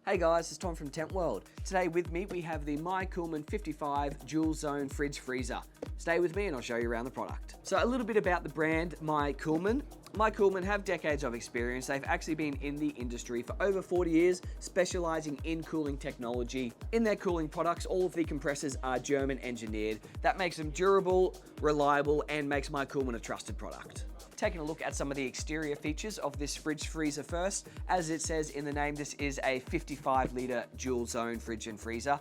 Hey guys, it's Tom from Tent World. Today with me we have the My Coolman 55 Dual Zone Fridge Freezer. Stay with me and I'll show you around the product. So a little bit about the brand My Coolman. My Coolman have decades of experience. They've actually been in the industry for over 40 years, specializing in cooling technology. In their cooling products, all of the compressors are German engineered. That makes them durable, reliable, and makes My Coolman a trusted product. Taking a look at some of the exterior features of this fridge freezer first. As it says in the name, this is a 55 litre dual zone fridge and freezer.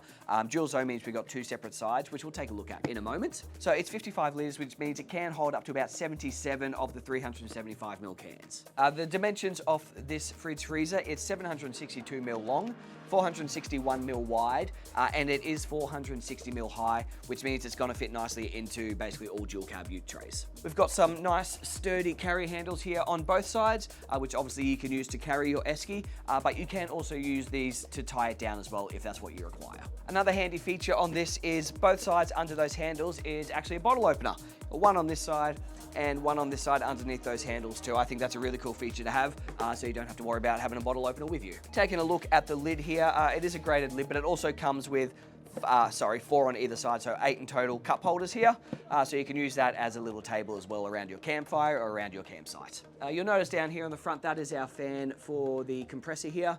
Dual zone means we've got two separate sides, which we'll take a look at in a moment. So it's 55 litres, which means it can hold up to about 77 of the 375ml cans. The dimensions of this fridge freezer, it's 762ml long, 461ml wide, and it is 460ml high, which means it's going to fit nicely into basically all dual cab ute trays. We've got some nice sturdy carry handles here on both sides, which obviously you can use to carry your esky, but you can also use these to tie it down as well if that's what you require. Another handy feature on this is both sides under those handles is actually a bottle opener. One on this side and one on this side underneath those handles too. I think that's a really cool feature to have, so you don't have to worry about having a bottle opener with you. Taking a look at the lid here, it is a graded lid, but it also comes with 4 on either side, so 8 in total cup holders here. So you can use that as a little table as well around your campfire or around your campsite. You'll notice down here on the front, that is our fan for the compressor here.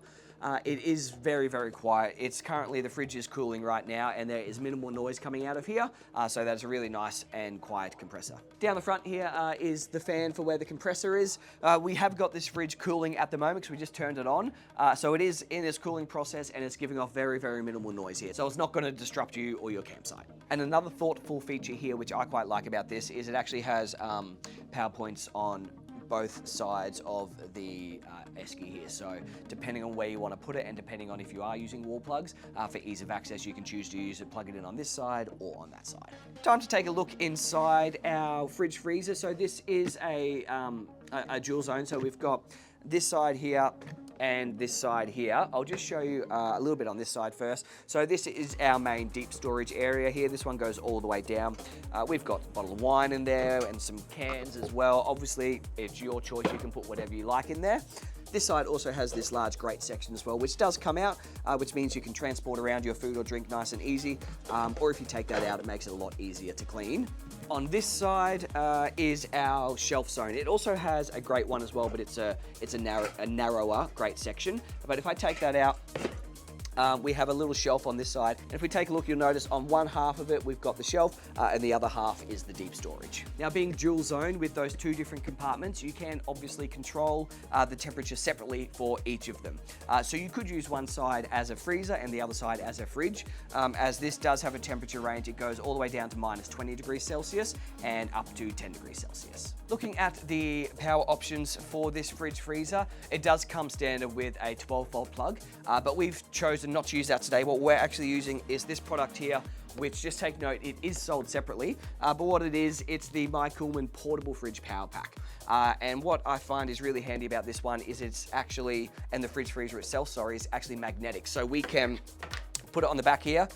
It is very, very quiet. It's currently, the fridge is cooling right now and there is minimal noise coming out of here. So that's a really nice and quiet compressor. Down the front here is the fan for where the compressor is. We have got this fridge cooling at the moment because we just turned it on. So it is in its cooling process and it's giving off very, very minimal noise here. So it's not going to disrupt you or your campsite. And another thoughtful feature here, which I quite like about this, is it actually has power points on both sides of the esky here. So depending on where you want to put it and depending on if you are using wall plugs, for ease of access, you can choose to use it, plug it in on this side or on that side. Time to take a look inside our fridge freezer. So this is a dual zone. So we've got this side here and this side here. I'll just show you a little bit on this side first. So this is our main deep storage area here. This one goes all the way down. We've got a bottle of wine in there and some cans as well. Obviously, it's your choice. You can put whatever you like in there. This side also has this large grate section as well, which does come out, which means you can transport around your food or drink nice and easy. Or if you take that out, it makes it a lot easier to clean. On this side is our shelf zone. It also has a grate one as well, but it's a narrower grate section. But if I take that out, we have a little shelf on this side. And if we take a look, you'll notice on one half of it, we've got the shelf and the other half is the deep storage. Now being dual zone with those two different compartments, you can obviously control the temperature separately for each of them. So you could use one side as a freezer and the other side as a fridge. As this does have a temperature range, it goes all the way down to -20 degrees Celsius and up to 10 degrees Celsius. Looking at the power options for this fridge freezer, it does come standard with a 12-volt plug, but we've chosen not to use that today. What we're actually using is this product here, which, just take note, it is sold separately, but what it is, it's the My Coolman Portable Fridge Power Pack. And what I find is really handy about this one is it's actually, and the fridge freezer itself, sorry, is actually magnetic. So we can put it on the back here,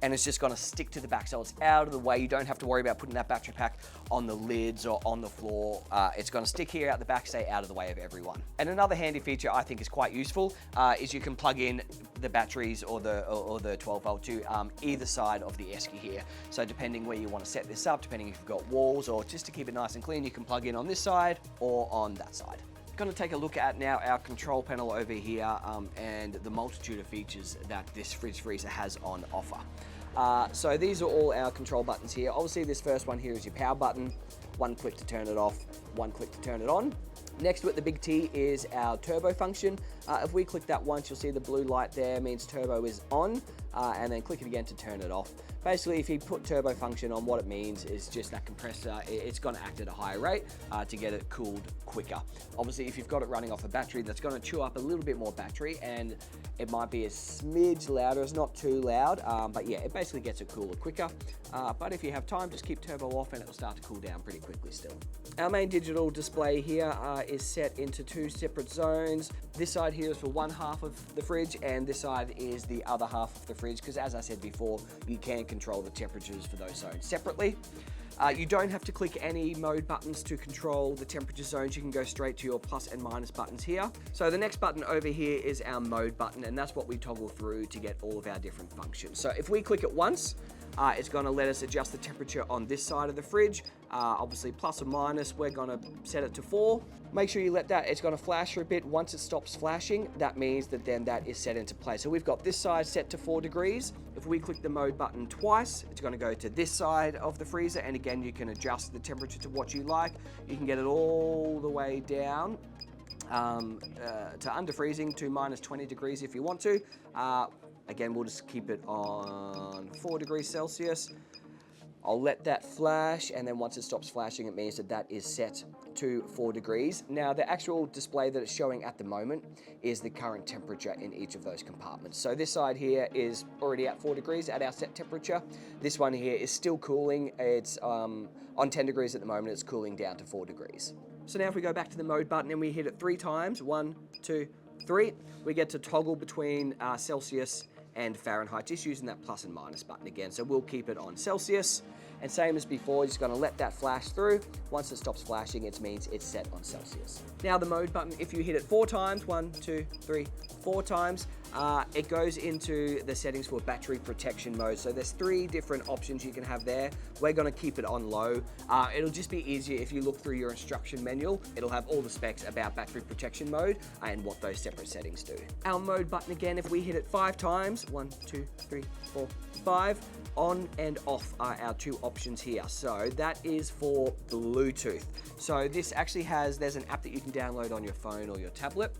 and it's just gonna stick to the back, so it's out of the way. You don't have to worry about putting that battery pack on the lids or on the floor. It's gonna stick here out the back, stay out of the way of everyone. And another handy feature I think is quite useful is you can plug in the batteries or the 12 volt to either side of the esky here. So depending where you wanna set this up, depending if you've got walls or just to keep it nice and clean, you can plug in on this side or on that side. Going to take a look at now our control panel over here and the multitude of features that this fridge freezer has on offer. So these are all our control buttons here. Obviously this first one here is your power button. One click to turn it off, one click to turn it on. Next to it, the big T, is our turbo function. If we click that once, you'll see the blue light there means turbo is on, and then click it again to turn it off. Basically, if you put turbo function on, what it means is just that compressor, it's going to act at a higher rate to get it cooled quicker. Obviously, if you've got it running off a battery, that's going to chew up a little bit more battery, and it might be a smidge louder. It's not too loud, but yeah, it basically gets it cooler quicker. But if you have time, just keep turbo off and it will start to cool down pretty quickly still. Our main digital display here is set into two separate zones. This side here is for one half of the fridge and this side is the other half of the fridge, because as I said before, you can control the temperatures for those zones separately. You don't have to click any mode buttons to control the temperature zones. You can go straight to your plus and minus buttons here. So the next button over here is our mode button, and that's what we toggle through to get all of our different functions. So if we click it once, it's going to let us adjust the temperature on this side of the fridge. Obviously plus or minus, we're going to set it to 4. Make sure you let that, it's going to flash for a bit. Once it stops flashing, that means that then that is set into place. So we've got this side set to 4 degrees. If we click the mode button twice, it's going to go to this side of the freezer, and again, you can adjust the temperature to what you like. You can get it all the way down to under freezing to minus 20 degrees if you want to. Again, we'll just keep it on 4 degrees Celsius. I'll let that flash, and then once it stops flashing, it means that that is set to 4 degrees. Now, the actual display that it's showing at the moment is the current temperature in each of those compartments. So this side here is already at 4 degrees at our set temperature. This one here is still cooling. It's on 10 degrees at the moment. It's cooling down to 4 degrees. So now if we go back to the mode button and we hit it 3 times, 1, 2, 3, we get to toggle between Celsius and Fahrenheit, just using that plus and minus button again. So we'll keep it on Celsius, and same as before, just gonna let that flash through. Once it stops flashing, it means it's set on Celsius. Now the mode button, if you hit it 4 times, 1, 2, 3, 4 times, it goes into the settings for battery protection mode. So there's 3 different options you can have there. We're gonna keep it on low. It'll just be easier if you look through your instruction manual. It'll have all the specs about battery protection mode and what those separate settings do. Our mode button again, if we hit it 5 times, 1, 2, 3, 4, 5, on and off are our 2 options here. So that is for Bluetooth. So this actually there's an app that you can download on your phone or your tablet.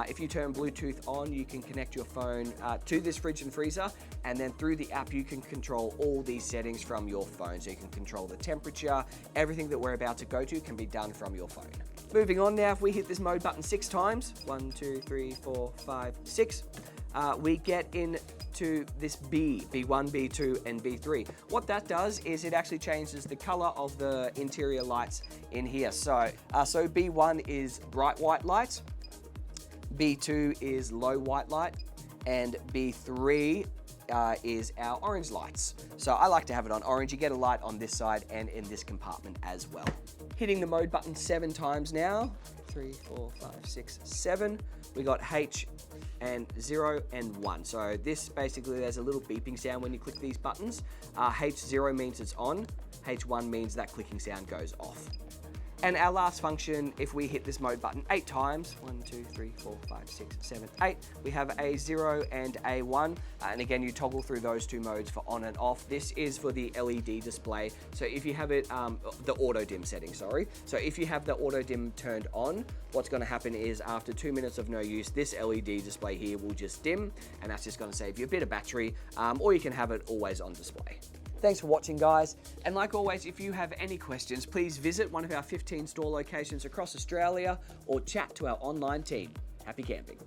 If you turn Bluetooth on, you can connect your phone to this fridge and freezer, and then through the app you can control all these settings from your phone. So you can control the temperature, everything that we're about to go to can be done from your phone. Moving on now, if we hit this mode button 6 times, 1, 2, 3, 4, 5, 6, we get into this B1, B2, and B3. What that does is it actually changes the color of the interior lights in here. So B1 is bright white light, B2 is low white light, and B3 is our orange lights. So I like to have it on orange. You get a light on this side and in this compartment as well. Hitting the mode button 7 times now. 3, 4, 5, 6, 7. We got H and 0 and 1. So this basically, there's a little beeping sound when you click these buttons. H0 means it's on. H1 means that clicking sound goes off. And our last function, if we hit this mode button 8 times, 1, 2, 3, 4, 5, 6, 7, 8, we have A0 and A1. And again, you toggle through those 2 modes for on and off. This is for the LED display. So if you have it, the auto dim setting, sorry. So if you have the auto dim turned on, what's gonna happen is after 2 minutes of no use, this LED display here will just dim, and that's just gonna save you a bit of battery, or you can have it always on display. Thanks for watching, guys. And like always, if you have any questions, please visit one of our 15 store locations across Australia or chat to our online team. Happy camping.